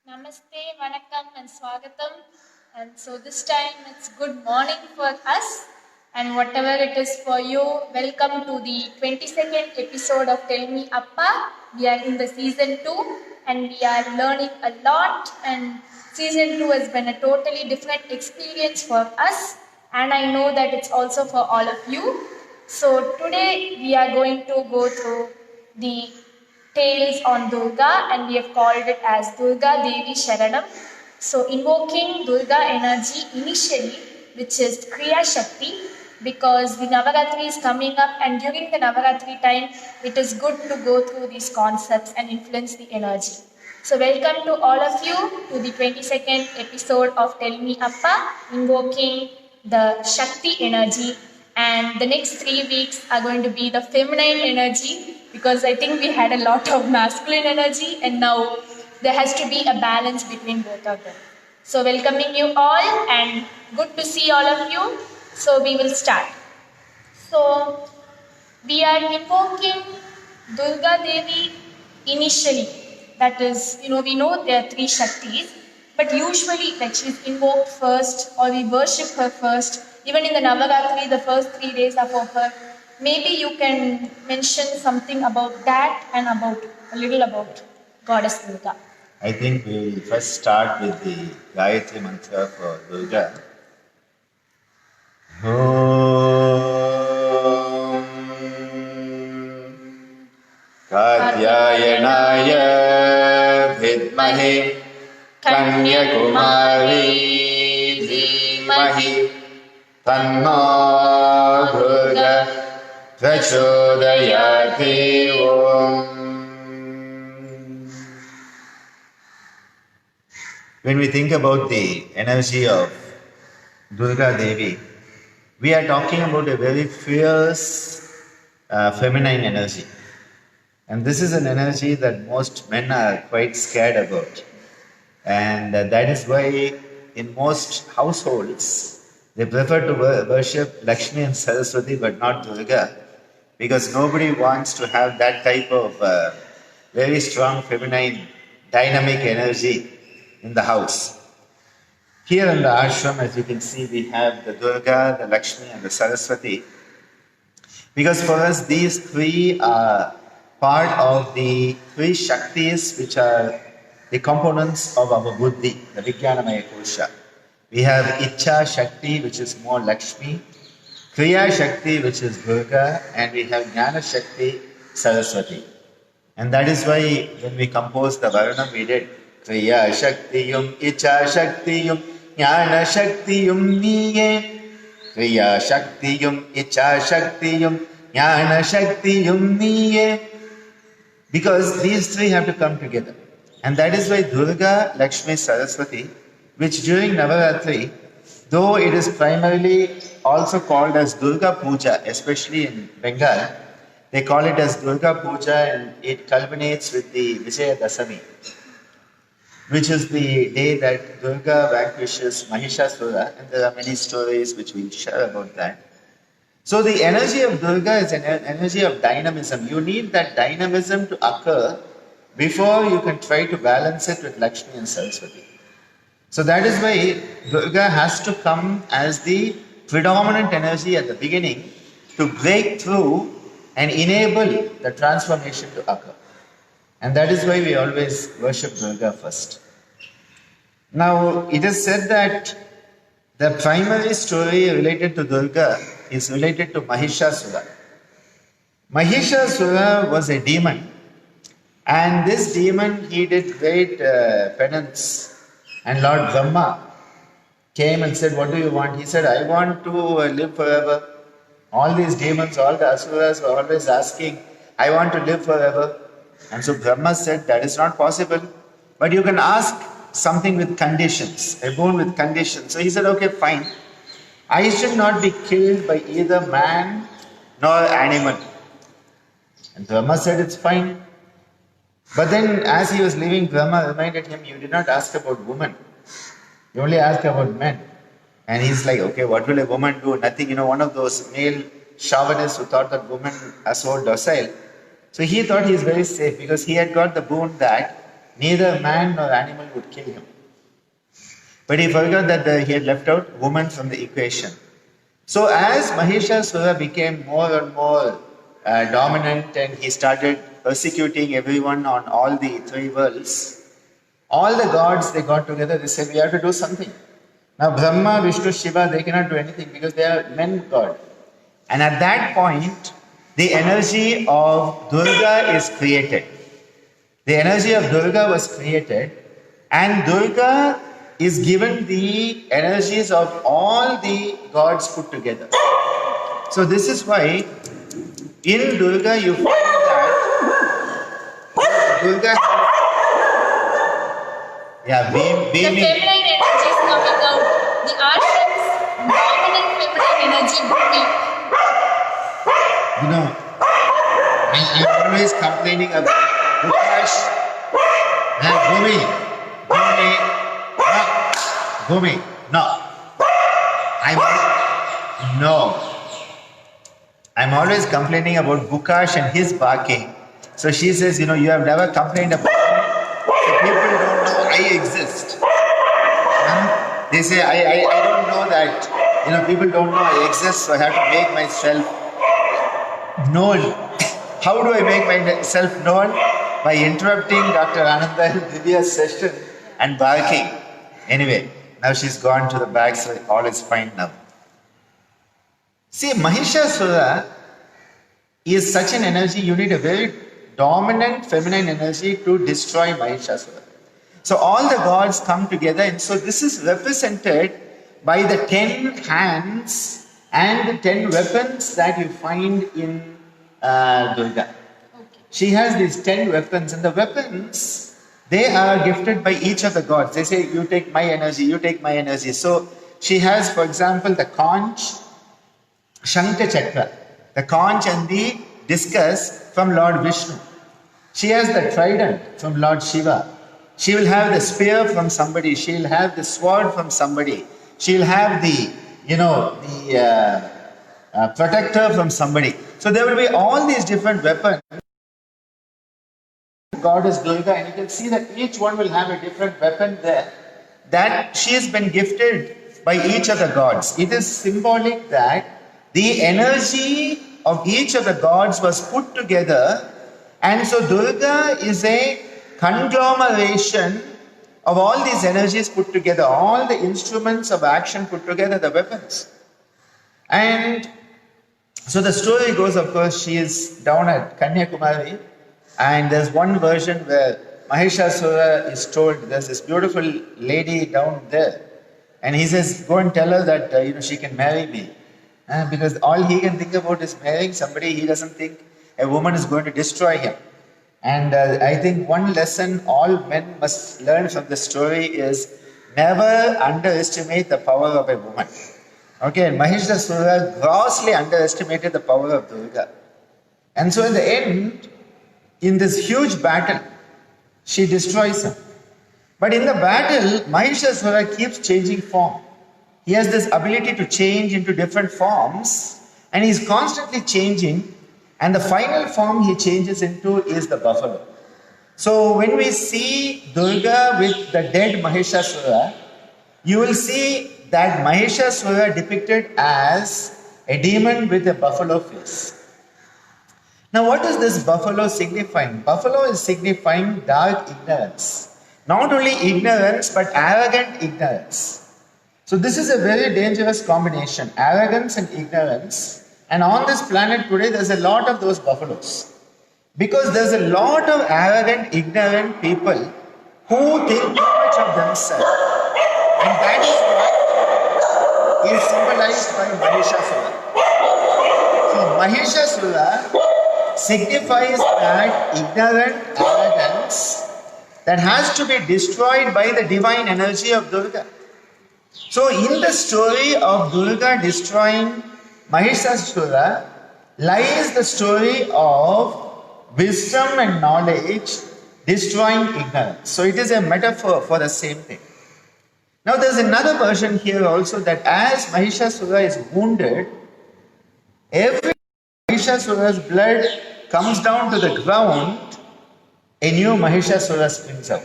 Namaste, Vanakkam, and Swagatam. And so this time it's good morning for us, and whatever it is for you, welcome to the 22nd episode of Tell Me Appa. We are in the season 2 and we are learning a lot. And season 2 has been a totally different experience for us, and I know that it's also for all of you. So today we are going to go through the tales on Durga, and we have called it as Durga Devi Sharanam. So invoking Durga energy initially, which is Kriya Shakti, because the Navaratri is coming up, and during the Navaratri time, it is good to go through these concepts and influence the energy. So welcome to all of you to the 22nd episode of Tell Me Appa, invoking the Shakti energy, and the next 3 weeks are going to be the feminine energy, because I think we had a lot of masculine energy and now there has to be a balance between both of them. So welcoming you all and good to see all of you. So we will start. So we are invoking Durga Devi initially. That is, we know there are 3 Shaktis, but usually like she's invoked first or we worship her first. Even in the Navaratri, the first 3 days are for her. Maybe you can mention something about that and a little about Goddess Durga. I think we will first start with the Gayatri mantra for Durga. Om Katyayanaaya Vidmahe Kanyakumari Dhimahi Tanno Durga Prachodayate Om. When we think about the energy of Durga Devi, we are talking about a very fierce feminine energy. And this is an energy that most men are quite scared about. And that is why in most households, they prefer to worship Lakshmi and Saraswati but not Durga, because nobody wants to have that type of very strong feminine dynamic energy in the house. Here in the ashram, as you can see, we have the Durga, the Lakshmi and the Saraswati. Because for us, these 3 are part of the 3 Shaktis, which are the components of our Buddhi, the Vijnanamaya Kosha. We have Icha Shakti, which is more Lakshmi, Kriya Shakti, which is Durga, and we have Jnana Shakti, Saraswati. And that is why when we composed the Varanam, we did Kriya Shaktiyum, Icha Shaktiyum, Jnana Shaktiyum Niye. Kriya Shaktiyum, Icha Shaktiyum, Jnana Shaktiyum Niye. Because these 3 have to come together. And that is why Durga, Lakshmi, Saraswati, which during Navaratri, though it is primarily also called as Durga Puja, especially in Bengal, they call it as Durga Puja, and it culminates with the Vijaya Dasami, which is the day that Durga vanquishes Mahishasura, and there are many stories which we'll share about that. So the energy of Durga is an energy of dynamism. You need that dynamism to occur before you can try to balance it with Lakshmi and Saraswati. So that is why Durga has to come as the predominant energy at the beginning to break through and enable the transformation to occur. And that is why we always worship Durga first. Now, it is said that the primary story related to Durga is related to Mahishasura. Mahishasura was a demon, and this demon, he did great penance. And Lord Brahma came and said, "What do you want?" He said, "I want to live forever." All these demons, all the asuras were always asking, "I want to live forever." And so Brahma said, "That is not possible. But you can ask something with conditions, a boon with conditions." So he said, "Okay, fine. I should not be killed by either man nor animal." And Brahma said, "It's fine." But then as he was leaving, Brahma reminded him, "You did not ask about women. You only asked about men." And he's like, "Okay, what will a woman do?" Nothing, one of those male chauvinists who thought that women are so docile. So he thought he is very safe because he had got the boon that neither man nor animal would kill him. But he forgot that he had left out woman from the equation. So as Mahishasura became more and more dominant and he started persecuting everyone on all the three worlds, all the gods, they got together, they said, we have to do something. Now Brahma, Vishnu, Shiva, they cannot do anything because they are men god. And at that point, the energy of Durga is created. The energy of Durga was created, and Durga is given the energies of all the gods put together. So this is why in Durga you find that Durga, The feminine energy is coming out. The Ashram's dominant feminine energy booming. you know, I'm always complaining about Bukash and Bhumi. No. I'm always complaining about Bukash and his barking. So she says, you have never complained about me. So people don't know I exist. They say, I don't know that, people don't know I exist, so I have to make myself known. How do I make myself known? By interrupting Dr. Ananda and Divya's session and barking. Anyway, now she's gone to the back, so all is fine now. See, Mahishasura is such an energy, you need a very dominant feminine energy to destroy Mahishasura. So all the gods come together, and so this is represented by the 10 hands and the 10 weapons that you find in Durga. She has these 10 weapons, and the weapons, they are gifted by each of the gods. They say, you take my energy, you take my energy. So she has, for example, the conch, Shankha Chakra, the conch and the discus from Lord Vishnu. She has the trident from Lord Shiva. She will have the spear from somebody. She will have the sword from somebody. She will have the, protector from somebody. So there will be all these different weapons. Goddess Durga, and you can see that each one will have a different weapon there that she has been gifted by each of the gods. It is symbolic that the energy of each of the gods was put together, and so Durga is a conglomeration of all these energies put together, all the instruments of action put together, the weapons. And so the story goes, of course, she is down at Kanyakumari, and there's one version where Mahishasura is told, there's this beautiful lady down there, and he says, go and tell her that she can marry me. Because all he can think about is marrying somebody. He doesn't think a woman is going to destroy him. And I think one lesson all men must learn from this story is never underestimate the power of a woman. Okay, and Mahishasura grossly underestimated the power of Durga. And so in the end, in this huge battle, she destroys him. But in the battle, Mahishasura keeps changing form. He has this ability to change into different forms, and he's constantly changing, and the final form he changes into is the buffalo. So when we see Durga with the dead Mahishasura, you will see that Mahishasura depicted as a demon with a buffalo face. Now what is this buffalo signifying? Buffalo is signifying dark ignorance. Not only ignorance, but arrogant ignorance. So this is a very dangerous combination, arrogance and ignorance. And on this planet today, there's a lot of those buffaloes. Because there's a lot of arrogant, ignorant people who think too much of themselves. And that is what is symbolized by Mahishasura. So Mahishasura signifies that ignorant arrogance that has to be destroyed by the divine energy of Durga. So in the story of Durga destroying Mahishasura lies the story of wisdom and knowledge destroying ignorance. So it is a metaphor for the same thing. Now there's another version here also that as Mahishasura is wounded, every Mahishasura's blood comes down to the ground a new Mahishasura springs out.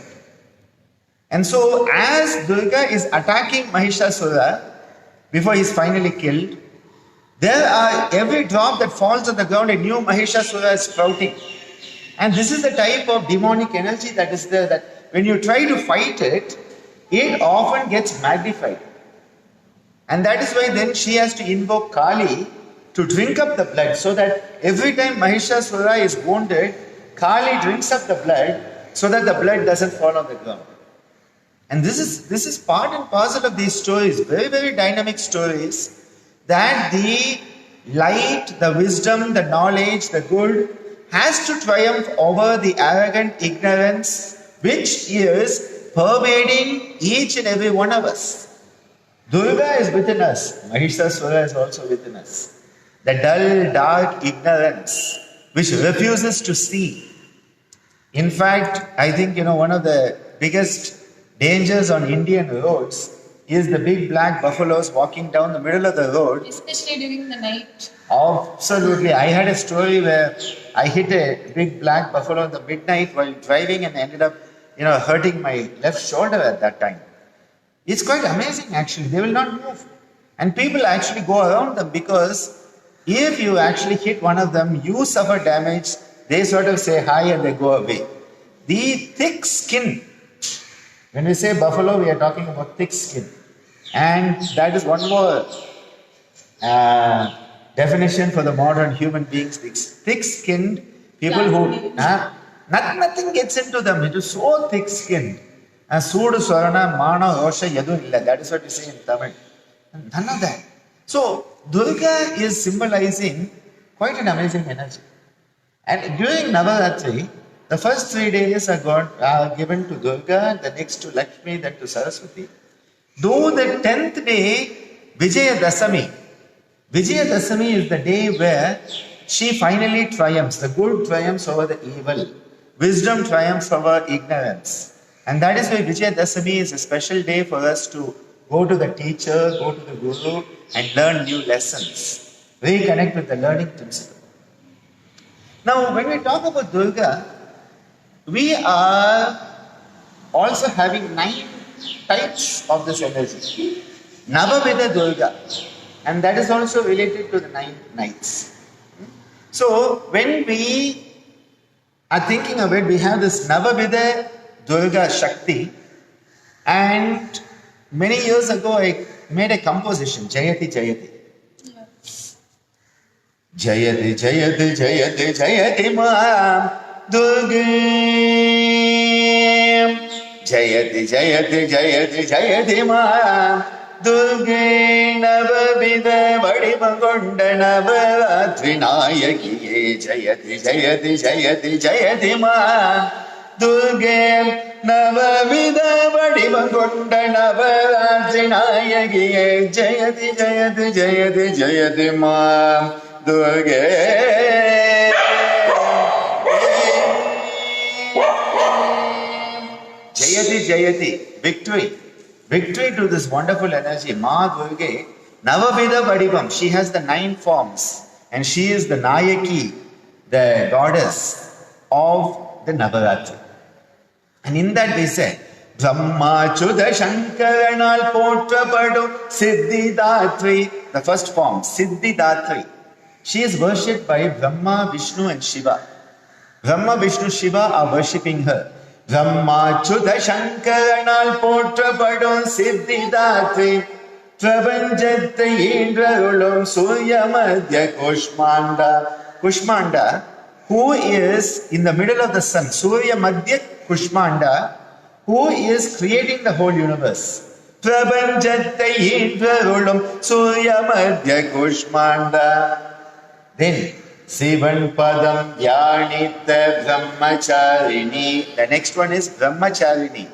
And so, as Durga is attacking Mahishasura before he is finally killed, every drop that falls on the ground, a new Mahishasura is sprouting. And this is the type of demonic energy that is there, that when you try to fight it, it often gets magnified. And that is why then she has to invoke Kali to drink up the blood, so that every time Mahishasura is wounded, Kali drinks up the blood so that the blood doesn't fall on the ground. And this is part and parcel of these stories, very, very dynamic stories, that the light, the wisdom, the knowledge, the good has to triumph over the arrogant ignorance which is pervading each and every one of us. Durga is within us, Mahishasura is also within us. The dull, dark ignorance which refuses to see. In fact, I think one of the biggest dangers on Indian roads is the big black buffaloes walking down the middle of the road. Especially during the night. Absolutely. I had a story where I hit a big black buffalo in the midnight while driving and ended up, hurting my left shoulder at that time. It's quite amazing actually. They will not move. And people actually go around them, because if you actually hit one of them, you suffer damage. They sort of say hi and they go away. The thick skin. When we say buffalo, we are talking about thick skin. And that is one more definition for the modern human beings. Thick-skinned people who nothing gets into them. It is so thick-skinned. Sudu Swarana Mana Rosha Yadu Illa. That is what we say in Tamil. None of that. So Durga is symbolizing quite an amazing energy. And during Navaratri, the first 3 days are given to Durga, the next to Lakshmi, then to Saraswati. Though the 10th day, Vijayadasami is the day where she finally triumphs. The good triumphs over the evil. Wisdom triumphs over ignorance. And that is why Vijayadasami is a special day for us to go to the teacher, go to the guru and learn new lessons. Reconnect with the learning principle. Now, when we talk about Durga, we are also having 9 types of this energy. Navavida Durga. And that is also related to the 9 nights. So, when we are thinking of it, we have this Navavida Durga Shakti. And many years ago, I made a composition, Jayati Jayati. Jayati Jayati Jayati Jayati Ma Durga. Jayati Jayati Jayati Jayati Ma Durga. Navavida Vadimagonda Navaratri Nayakiye. Jayati Jayati Jayati Jayati Ma Durga. Navavida Vadimagonda Navaratri Nayakiye. Jayati Jayati Jayati Jayati Ma Durga. Jayati Jayati, victory. Victory to this wonderful energy. Ma Durga, Navavida Vadivam. She has the 9 forms. And she is the Nayaki, the goddess of the Navaratri. And in that they say, Brahma Chuda Shankaranal Potrapadu Siddhi Datri. The first form, Siddhi Datri. She is worshipped by Brahma, Vishnu and Shiva. Brahma, Vishnu, Shiva are worshipping her. Brahma Chuda Shankaranal Potrapadu Siddhi Datri. Prabanjata Indraulum Surya Madhya Kushmanda. Kushmanda, who is in the middle of the sun. Surya Madhya Kushmanda, who is creating the whole universe. Prabanjata Indraulum Surya Madhya Kushmanda. Then Sivan Padam Dhyanita Brahmacharini. The next one is Brahmacharini,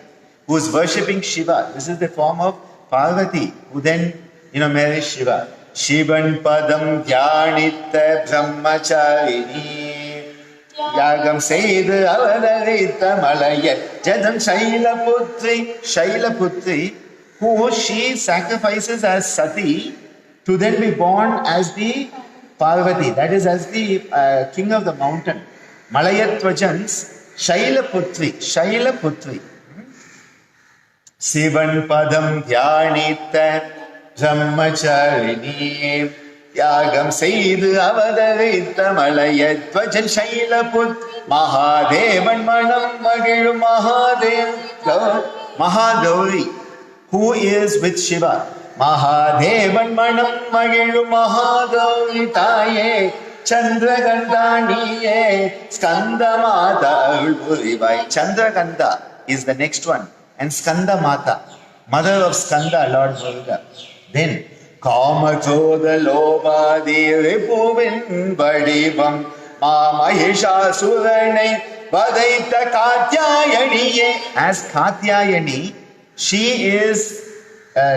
who is worshipping Shiva. This is the form of Parvati, who then, marries Shiva. Shivan Padam Dhyanita Brahmacharini. Yagam Seidu Avadarita Malaya Jadam Shailaputri, who she sacrifices as Sati to then be born as the Parvati, that is as the king of the mountain. Malayatvajans Shailaputri, Shailaputri. Sivan Padam Dhyanita Brahmacharini Yagam Seidu Avadarita Malayatvajan Shailaput Mahadevan Manam Magiru Mahagauri, who is with Shiva. Mahadevan Manam Magiru Mahagauri Taye Chandragandaniye Skanda Mata Ulpurivai. Chandraganda is the next one. And Skanda Mata, mother of Skanda, Lord Durga. Then Kama Krodha Lobha Ripuvin Vadivam Ma Mahishasuranai Vadaita Katyayaniye. As Katyayani, she is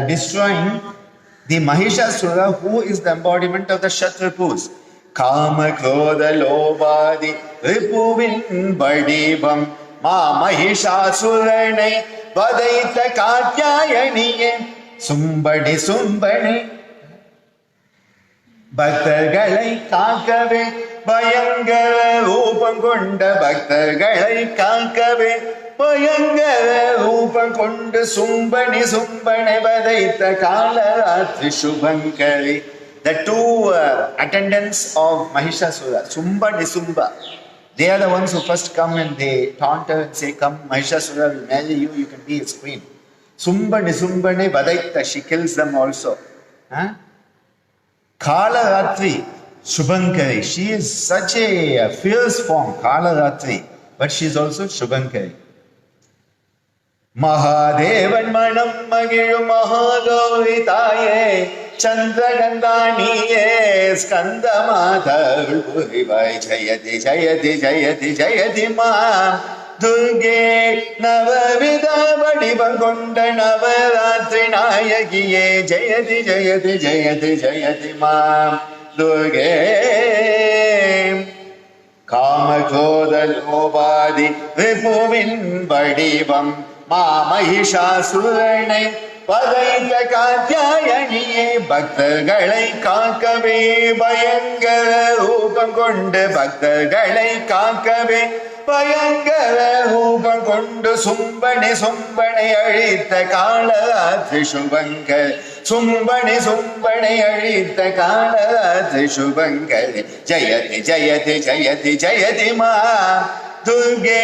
destroying the Mahishasura, who is the embodiment of the Kshatripus. Kama Krodha Lobha Ripuvin Vadivam Ma Mahishasuranai Vadaita Katyayaniye Sumbadi Sumbani Bhaktargalai Kakave Bayangara Rupam Konda Bhaktargalai Kakave Bayangara Rupam Konda Sumbani Sumbani Vadaita Kalaratri Shubhankari. The two attendants of Mahishasura, Sumba Nisumba, they are the ones who first come and they taunt her and say, come, Mahishasura will marry you, you can be his queen. Sumba Nisumbane Vadaita, she kills them also. Huh? Kalaratri Shubhankari, she is such a fierce form, Kalaratri, but she is also Shubhankari. Mahadevan Manam Magiru Mahagauri Taye Chandragandaniye Skanda Mata Ulpurivai Jayati Jayati Jayati Jayati Ma Durge Navavida Vadivam Konda Navaratri Nayakiye Jayati Jayati Jayati Jayati Ma Durge Kama Krodha Lobhadi Ripuvin Vadivam Ma Mahishasuranai Vadaita Katyayaniye Bhaktargalai Kakave Bayangara Rupam Konda Bhaktargalai Kakave Bayangara Rupam Konda Sumbani Sumbani Arita Kalaratri Shubhankari Sumbani Sumbani Arita Kalaratri Shubhankari Jayati Jayati Jayati Jayati Ma Durge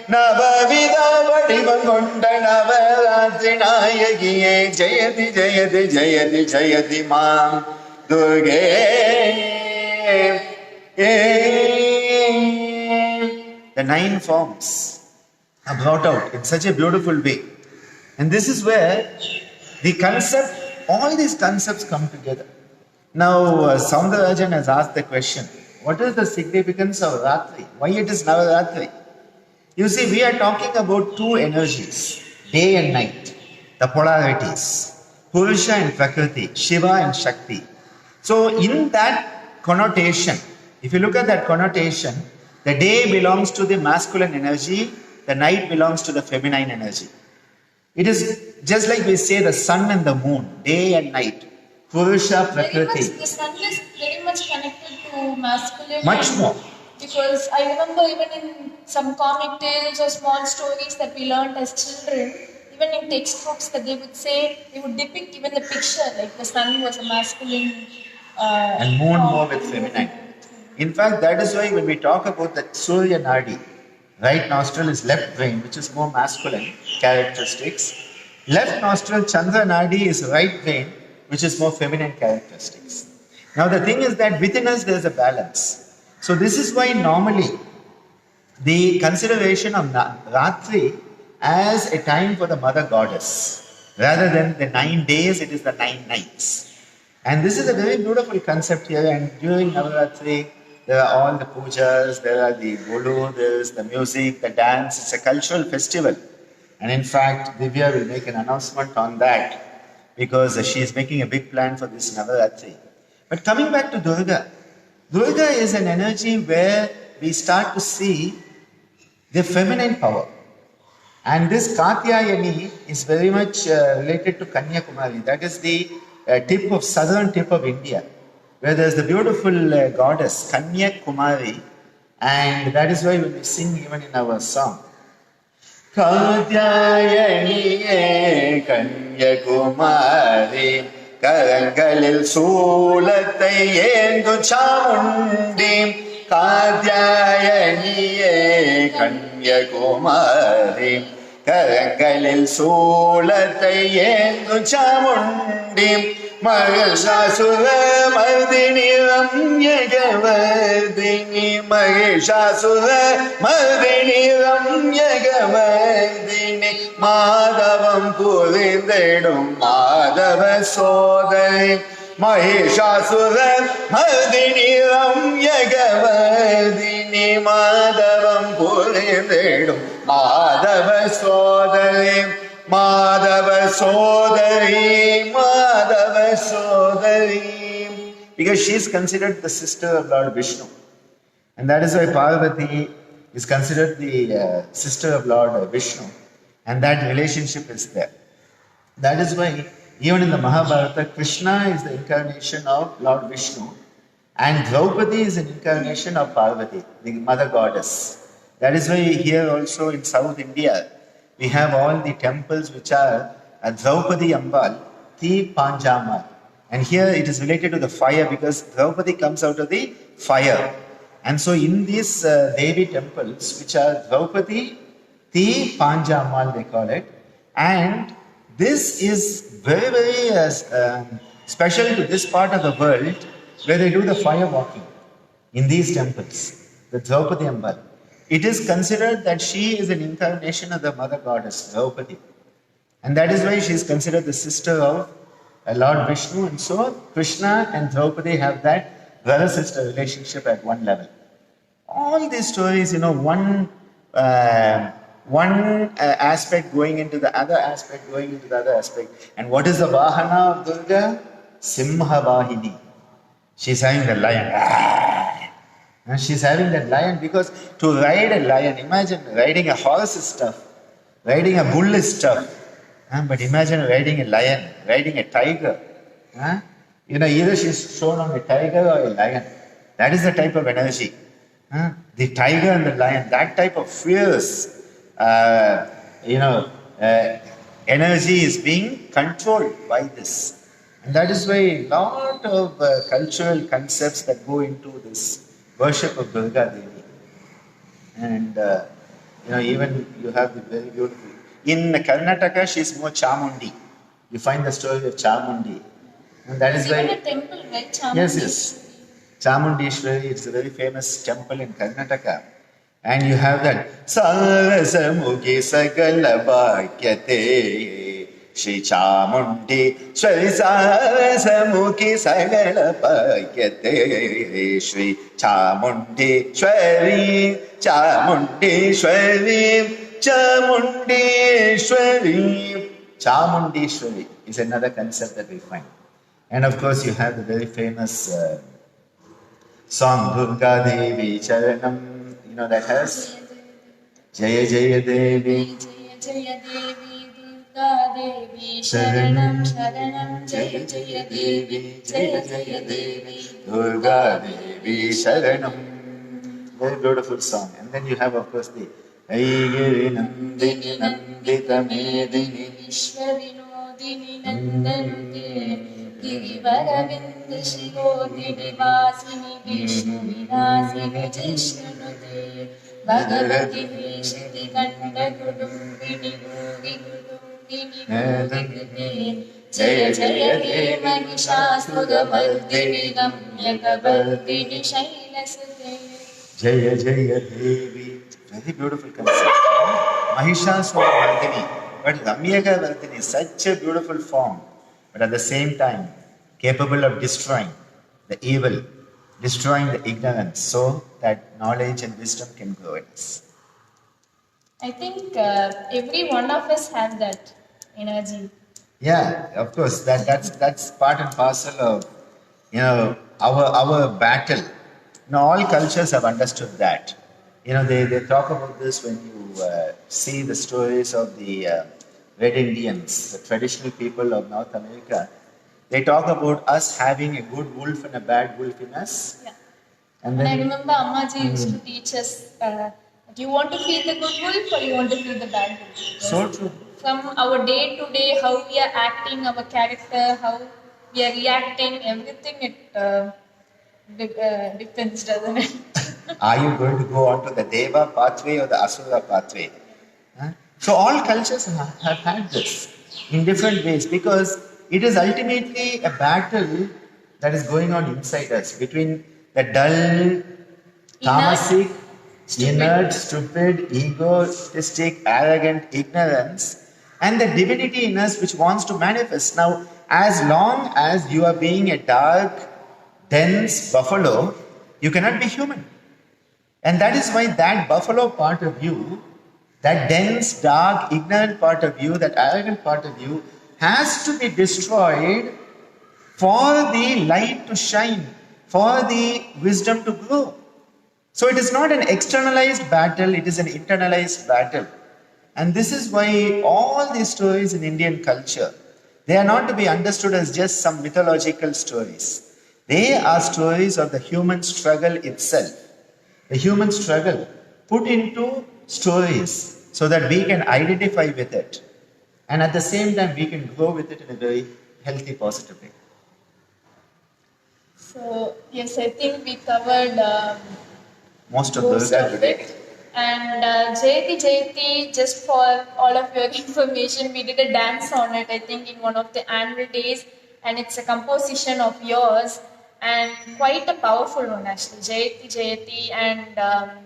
Navavida Vadivam Konda Navaratri Nayakiye Jayati Jayati Jayati Jayati Ma Durge. The 9 forms are brought out in such a beautiful way. And this is where the concept, all these concepts come together. Now, Soundarajan has asked the question, what is the significance of Ratri? Why it is Navaratri? You see, we are talking about 2 energies, day and night, the polarities, Purusha and Prakriti, Shiva and Shakti. So, in that connotation, if you look at that connotation, the day belongs to the masculine energy, the night belongs to the feminine energy. It is just like we say the sun and the moon, day and night, Purusha, Prakriti. The sun is very much connected to masculine. Much more. Because I remember even in some comic tales or small stories that we learned as children, even in textbooks that they would say, they would depict even the picture, like the sun was a masculine and moon more with feminine. In fact, that is why when we talk about the Surya Nadi, right nostril is left brain, which is more masculine characteristics. Left nostril Chandra Nadi is right brain, which is more feminine characteristics. Now the thing is that within us there is a balance. So this is why normally the consideration of Ratri as a time for the mother goddess, rather than the 9 days, it is the 9 nights. And this is a very beautiful concept here, and during Navaratri, there are all the pujas, there are the bolu, there is the music, the dance, it's a cultural festival. And in fact, Divya will make an announcement on that, because she is making a big plan for this Navaratri. But coming back to Durga, Durga is an energy where we start to see the feminine power. And this Katyayani is very much related to Kanyakumari. That is the southern tip of India, where there is the beautiful goddess Kanyakumari, And that is why when we sing even in our song, Katyayaniye Kanyakumari Karangalil Sulathai Yendu Chamundi Katyayaniye Kanyakumari Karangalil Sulathai Yendu Chamundi Mahishasura Mardini Ramyagavardini Mahishasura Mardini Ramyagavardini Madhavam Purindedum Madhava Sodari Mahishasura Mardini Ramyagavardini Madhavam Purindedum Madhava Sodari Madhava Sodari, Madhava Sodari. Because she is considered the sister of Lord Vishnu. And that is why Parvati is considered the sister of Lord Vishnu. And that relationship is there. That is why even in the Mahabharata, Krishna is the incarnation of Lord Vishnu. And Draupadi is an incarnation of Parvati, the mother goddess. That is why here also in South India, we have all the temples which are Draupadi Ambal, Ti Panjamal. And here it is related to the fire because Draupadi comes out of the fire. And so in these Devi temples, which are Draupadi, Ti Panjamal they call it. And this is very, very special to this part of the world where they do the fire walking in these temples, the Draupadi Ambal. It is considered that she is an incarnation of the mother goddess, Draupadi. And that is why she is considered the sister of Lord Vishnu. And so Krishna and Draupadi have that brother-sister relationship at one level. All these stories, one aspect going into the other aspect, going into the other aspect. And what is the Vahana of Durga? Simha Vahini. She's having the lion. And she's having that lion because to ride a lion, imagine riding a horse is tough, riding a bull is tough. But imagine riding a lion, riding a tiger. Either she's shown on a tiger or a lion. That is the type of energy. The tiger and the lion, that type of fierce, energy is being controlled by this. And that is why a lot of cultural concepts that go into this worship of Durga Devi. And, even you have the very beautiful. In Karnataka, she is more Chamundi. You find the story of Chamundi. And that is why. Even a temple, right? Chamundi. Yes. Chamundishwari, it's a very famous temple in Karnataka. And you have that. Sarasamukhi Sagala Bhakyate Shri Chamundi Shri Sarasamukhi Sagala Bhakyate Shri Chamundi Shri Chamundishwari Chamundishwari Chamundishwari is another concept that we find. And of course you have the very famous song Durga Devi Charanam, that has Jaya Jaya Devi Jaya Jaya Devi Durga Devi Sharanam Sharanam Jaya Jaya Devi Jaya Jaya Devi Durga Devi Sharanam. Very beautiful song. And then you have of course the Aigiri Nandini Nandita Medini Vishwavinodini Nandanute Girivaravind Shirodini Vasini Vishnu Vinasini Jishnunute Bhagavati Vishti Kanda Kudumbini Guri Kudumbini Guri Jaya Jaya He Mahishasura Mardini Gamyakavardini Shailasute Jaya Jaya Devi. Very beautiful concept. Mahishasura Mardini. But Ramyakavardini is such a beautiful form. But at the same time, capable of destroying the evil, destroying the ignorance, so that knowledge and wisdom can grow in us. I think every one of us has that energy. Yeah, of course. That's part and parcel of our battle. All cultures have understood that. They talk about this when you see the stories of the Red Indians, the traditional people of North America. They talk about us having a good wolf and a bad wolf in us. Yeah. And And I then, remember Ammaji used to teach us, do you want to feed the good wolf or you want to feed the bad wolf? so true. From our day to day, how we are acting, our character, how we are reacting, everything depends, doesn't it? Are you going to go on to the Deva pathway or the Asura pathway? Huh? So all cultures have had this in different ways because it is ultimately a battle that is going on inside us between the dull, tamasic, inert, stupid, egotistic, arrogant ignorance and the divinity in us which wants to manifest. Now, as long as you are being a dark, dense buffalo, you cannot be human. And that is why that buffalo part of you, that dense, dark, ignorant part of you, that arrogant part of you, has to be destroyed for the light to shine, for the wisdom to grow. So it is not an externalized battle, it is an internalized battle. And this is why all these stories in Indian culture, they are not to be understood as just some mythological stories. They are stories of the human struggle itself. The human struggle put into stories so that we can identify with it and at the same time we can grow with it in a very healthy, positive way. So, yes, I think we covered Most of most those of it. And Jayati, just for all of your information, we did a dance on it, I think, in one of the annual days, and it's a composition of yours, and quite a powerful one actually. Jayati, and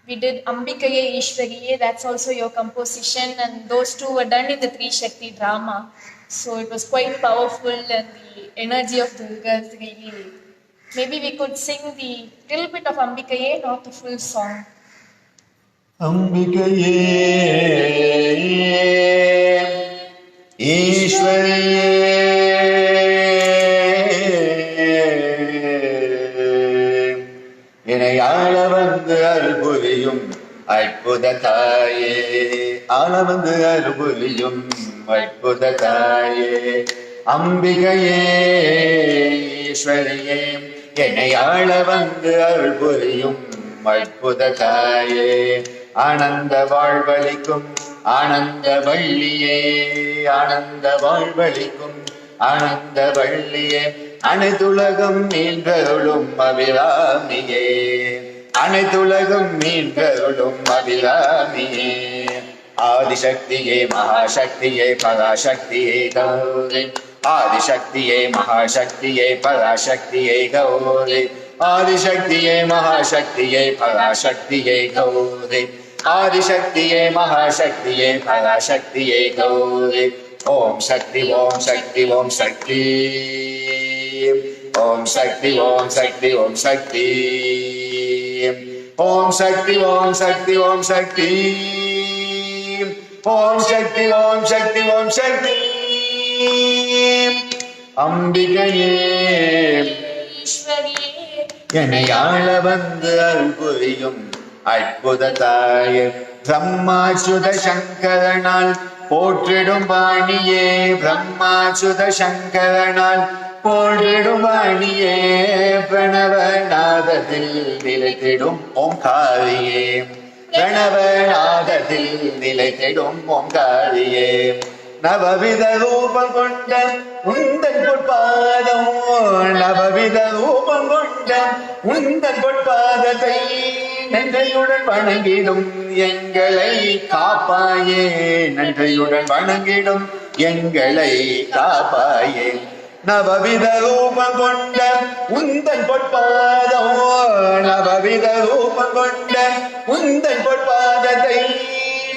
we did Ambikaye Ishwariye, that's also your composition, and those two were done in the Tri Shakti drama. So it was quite powerful, and the energy of Durga is really. Maybe we could sing the little bit of Ambikaye, not the full song. Ambikaye Ishwariye இணையாள வந்து அருள்புரியும் அற்புத தாயே ஆள வந்து அருள்புரியும் அற்புத தாயே அம்பிகையே ஈஸ்வரியே இணையாள வந்து அருள்புரியும் அற்புத தாயே ஆனந்த வாழ்வளிக்கும் ஆனந்த வள்ளியே ஆனந்த வாழ்வளிக்கும் ஆனந்த வள்ளியே அனைத்துலகம் மீண்டருளும் அபிராமியே அனைத்துலகம் மீண்டருளும் அபிராமியே ஆதிசக்தியே மகாசக்தியே பராசக்தியே கௌரி ஆதிசக்தியே மகாசக்தியே பராசக்தியே கௌரி ஆதிசக்தியே மகாசக்தியே பராசக்தியே கௌரி ஆதிசக்தியே மகாசக்தியே பராசக்தியே கௌரி ஓம் சக்தி ஓம் சக்தி ஓம் சக்தி ஓம் சக்தி ஓம் சக்தி ஓம் சக்தி ஓம் சக்தி ஓம் சக்தி ஓம் சக்தி ஓம் சக்தி ஓம் சக்தி ஓம் சக்தி அம்பிகையே என்னை ஆள வந்து அருள் புரியும் அற்புத தாயே பிரம்மாசுத சங்கரனால் போற்றிடும் வாணியே பிரம்மாசுத சங்கரனால் போற்றிடும் வாணியே பிரணவநாதத்தில் நிலைத்திடும் ஓம்காரியே பிரணவநாதத்தில் நிலைத்திடும் ஓம்காரியே நவவித ரூபம் கொண்ட உந்தன் பொற்பாதம் நவவித ரூபம் கொண்ட உந்தன் பொற்பாதத்தை நன்றியுடன் வணங்கிடும் எங்களை காப்பாயே நன்றியுடன் வணங்கிடும் எங்களை காப்பாயே நவவித ரூபம் கொண்ட உந்தன் பொற்பாதம் நவவித ரூபம் கொண்ட உந்தன் பொற்பாதத்தை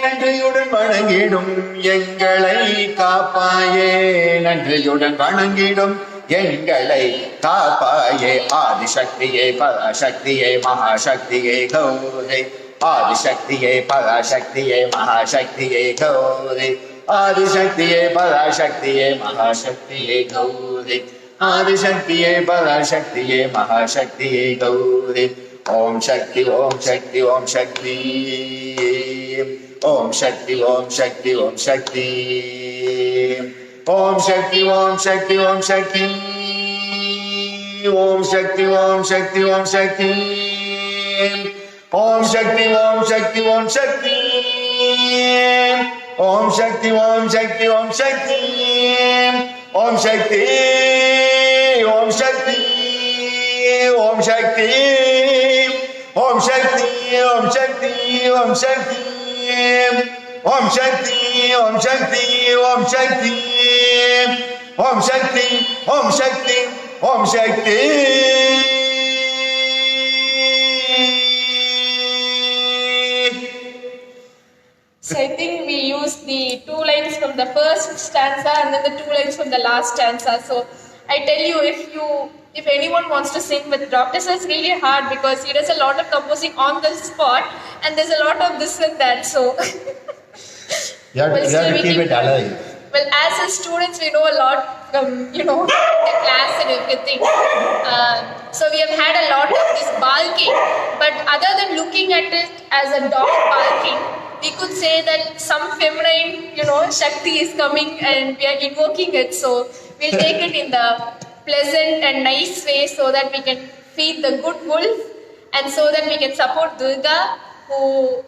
நன்றியுடன் வணங்கிடும் எங்களை காப்பாயே நன்றியுடன் வணங்கிடும் எங்களை காப்பாயே ஆதிசக்தியே பராசக்தியே மகாசக்தியே கௌரி ஆதிசக்தியே பராசக்தியே மகாசக்தியே கௌரி ஆதிசக்தியே பராசக்தியே மகாசக்தியே கௌரி ஆதிசக்தியே பராசக்தியே மகாசக்தியே கௌரி ஓம் சக்தி ஓம் சக்தி ஓம் சக்தி ஓம் சக்தி ஓம் சக்தி ஓம் சக்தி ஓம் சக்தி ஓம் சக்தி ஓம் சக்தி Om Shakti, Om Shakti, Om Shakti. Om Shakti, Om Shakti, Om Shakti. Om Shakti, Om Shakti, Om Shakti. Om Shakti, Om Shakti. Om Shakti, Om Shakti, Om Shakti, Om Shakti. Om Shakti, Om Shakti, Om Shakti. Om Shakti, Om Shakti, Om Shakti. So I think we use the 2 lines from the first stanza and then the 2 lines from the last stanza. So I tell you, if anyone wants to sing with Dr. Sir, it's really hard because he does a lot of composing on the spot and there's a lot of this and that. So You have to keep it alive. well, as a students, we know a lot from, the class and everything. So we have had a lot of this barking, but other than looking at it as a dog barking, we could say that some feminine, Shakti is coming and we are invoking it. So we'll take it in the pleasant and nice way so that we can feed the good wolf and so that we can support Durga who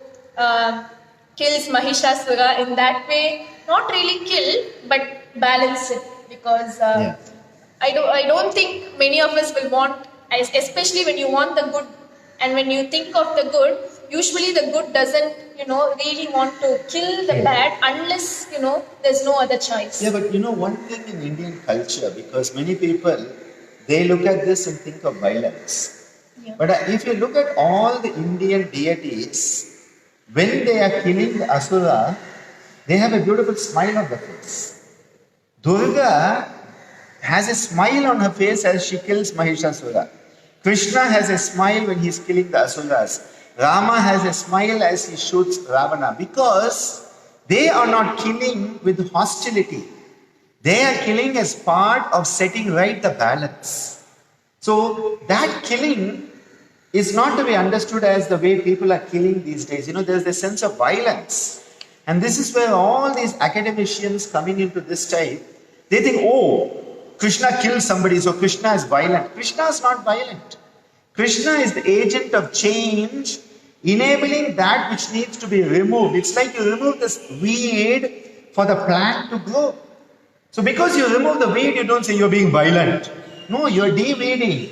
kills Mahishasura in that way. Not really kill, but balance it because I don't think many of us will want, especially when you want the good and when you think of the good, usually the good doesn't, really want to kill the bad unless, there's no other choice. Yeah, but one thing in Indian culture, because many people, they look at this and think of violence. Yeah. But if you look at all the Indian deities, when they are killing the Asura, they have a beautiful smile on their face. Durga has a smile on her face as she kills Mahishasura. Krishna has a smile when he is killing the Asuras. Rama has a smile as he shoots Ravana because they are not killing with hostility. They are killing as part of setting right the balance. So that killing is not to be understood as the way people are killing these days. There's a sense of violence. And this is where all these academicians coming into this type, they think, oh, Krishna killed somebody, so Krishna is violent. Krishna is not violent. Krishna is the agent of change, enabling that which needs to be removed. It's like you remove this weed for the plant to grow. So because you remove the weed, you don't say you're being violent. No, you're de-weeding.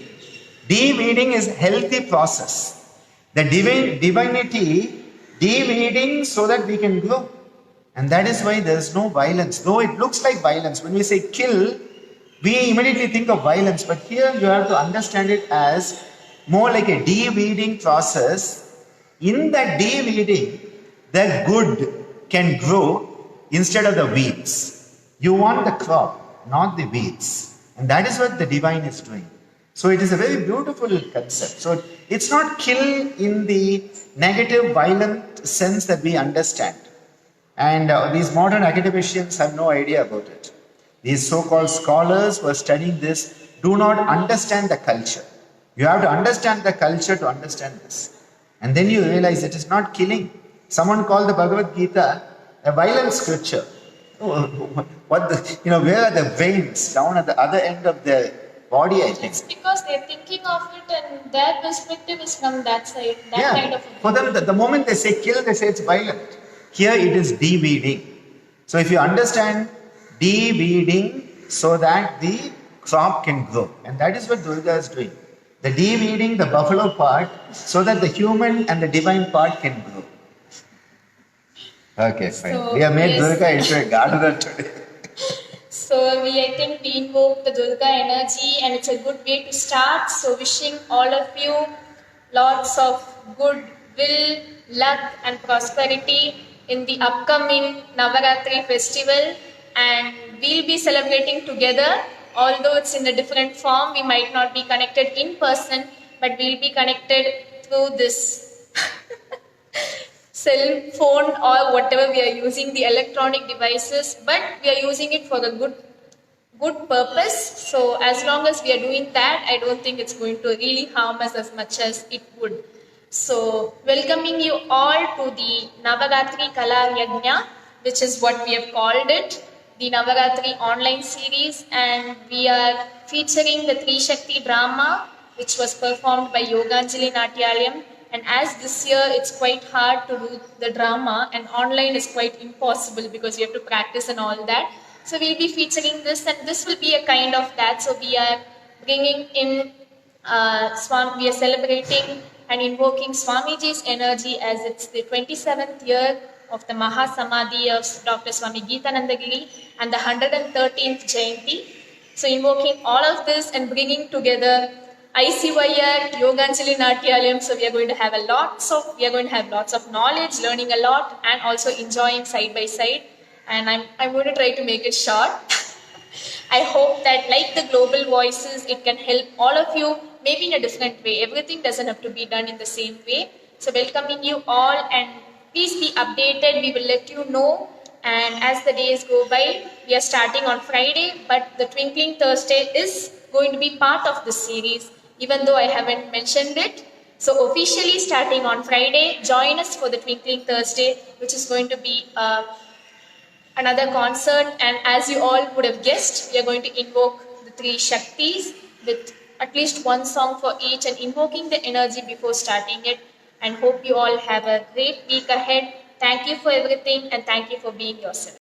De-weeding is a healthy process. The divinity de-weeding so that we can grow. And that is why there is no violence. Though it looks like violence. When we say kill, we immediately think of violence. But here you have to understand it as more like a de-weeding process. In that de-weeding, the good can grow instead of the weeds. You want the crop, not the weeds. And that is what the divine is doing. So it is a very beautiful concept. So it's not kill in the negative, violent sense that we understand. And these modern academicians have no idea about it. These so-called scholars who are studying this do not understand the culture. You have to understand the culture to understand this. And then you realize it is not killing. Someone called the Bhagavad Gita a violent scripture. Where are the veins? Down at the other end of the body, I think. It's because they're thinking of it and their perspective is from that side, kind of. For them, the moment they say kill, they say it's violent. Here it is de-weeding. So if you understand de-weeding so that the crop can grow. And that is what Durga is doing. The de-weeding the buffalo part so that the human and the divine part can grow. Okay, fine. So, We have made yes. Durga into a gardener today. So I think we invoke the Durga energy and it's a good way to start. So wishing all of you lots of good will, luck and prosperity in the upcoming Navaratri festival. And we'll be celebrating together. Although it's in a different form, we might not be connected in person, but we'll be connected through this cell phone or whatever we are using, the electronic devices, but we are using it for the good purpose. So as long as we are doing that, I don't think it's going to really harm us as much as it would. So welcoming you all to the Navaratri Kala Yajna, which is what we have called it. the Navaratri online series, and we are featuring the Tri Shakti drama, which was performed by Yoganjali Natyalayam. And as this year it's quite hard to do the drama, and online is quite impossible because you have to practice and all that. So we'll be featuring this, and this will be a kind of that. So we are bringing in we are celebrating and invoking Swamiji's energy as it's the 27th year of the Maha Samadhi of Dr. Swami Geethanandagiri and the 113th Jayanti. So invoking all of this and bringing together ICYR, Yoganjali Natyalayam. So we are going to have lots of knowledge, learning a lot, and also enjoying side by side. And I'm going to try to make it short. I hope that, like the global voices, it can help all of you, maybe in a different way. Everything doesn't have to be done in the same way. So welcoming you all, and please be updated. We will let you know. And as the days go by, we are starting on Friday, but the Twinkling Thursday is going to be part of this series, even though I haven't mentioned it. So officially starting on Friday, join us for the Twinkling Thursday, which is going to be another concert. And as you all would have guessed, we are going to invoke the three Shaktis with at least one song for each, and invoking the energy before starting it. And hope you all have a great week ahead. Thank you for everything, and thank you for being yourself.